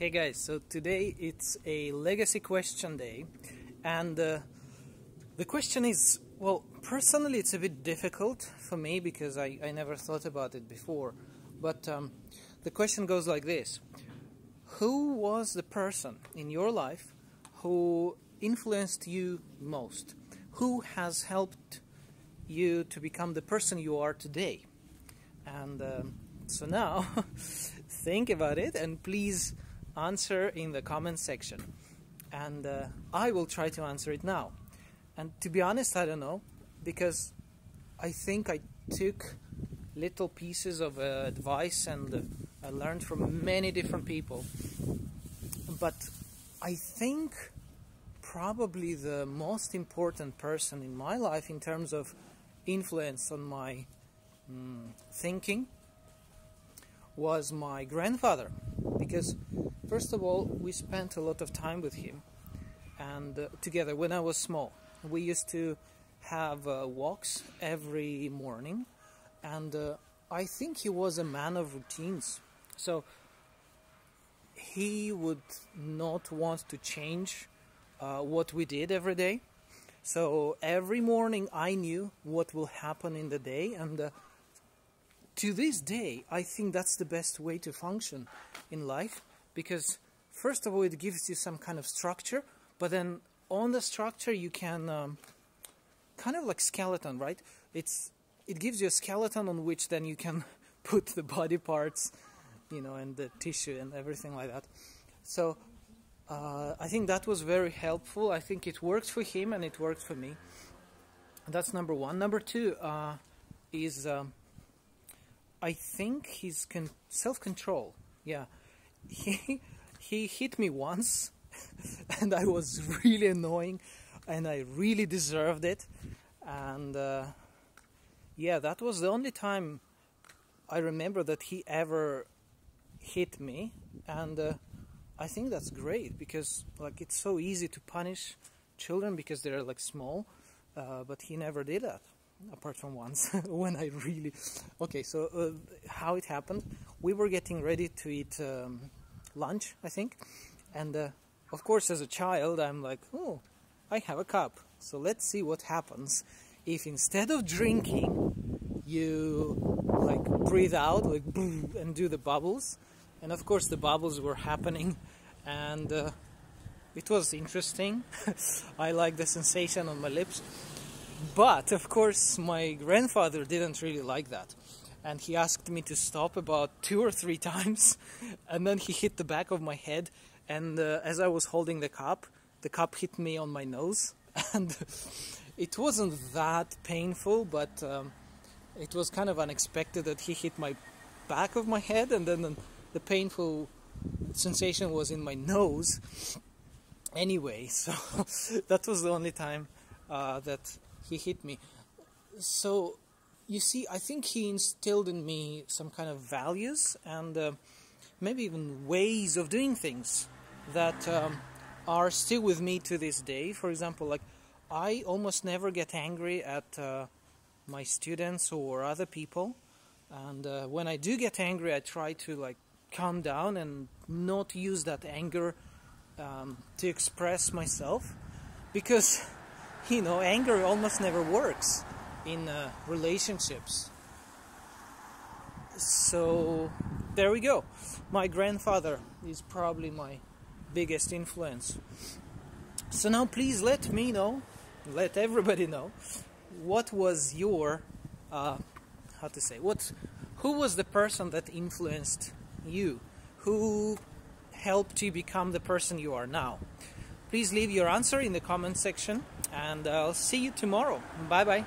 Hey guys, so today it's a legacy question day, and the question is, well, personally it's a bit difficult for me because I never thought about it before, but the question goes like this: who was the person in your life who influenced you most? Who has helped you to become the person you are today? And so now think about it and please answer in the comment section, and I will try to answer it now. And to be honest, I don't know, because I think I took little pieces of advice and I learned from many different people, but I think probably the most important person in my life in terms of influence on my thinking was my grandfather, because first of all, we spent a lot of time with him and together when I was small. We used to have walks every morning, and I think he was a man of routines. So he would not want to change what we did every day. So every morning I knew what will happen in the day, and to this day, I think that's the best way to function in life, because first of all, it gives you some kind of structure, but then on the structure you can kind of like skeleton, right? It gives you a skeleton on which then you can put the body parts, and the tissue and everything like that. So I think that was very helpful. I think it worked for him and it worked for me. That's number one. Number two is I think his self-control. Yeah, he hit me once, and I was really annoying, and I really deserved it. And yeah, that was the only time I remember that he ever hit me, and I think that's great, because like it's so easy to punish children because they're like small, but he never did that. Apart from once when I really... Okay, so how it happened, we were getting ready to eat lunch, I think, and of course as a child I'm like, oh, I have a cup, so let's see what happens if instead of drinking you like breathe out like and do the bubbles. And of course the bubbles were happening, and it was interesting. I like the sensation on my lips. But of course my grandfather didn't really like that, and he asked me to stop about 2 or 3 times, and then he hit the back of my head, and as I was holding the cup hit me on my nose, and it wasn't that painful, but it was kind of unexpected that he hit my back of my head, and then the painful sensation was in my nose. Anyway, so that was the only time that he hit me. So you see, I think he instilled in me some kind of values and maybe even ways of doing things that are still with me to this day. For example, like I almost never get angry at my students or other people, and when I do get angry, I try to like calm down and not use that anger to express myself, because anger almost never works in relationships. So there we go. My grandfather is probably my biggest influence. So now please let me know, let everybody know, what was your, who was the person that influenced you? Who helped you become the person you are now? Please leave your answer in the comment section, and I'll see you tomorrow. Bye bye.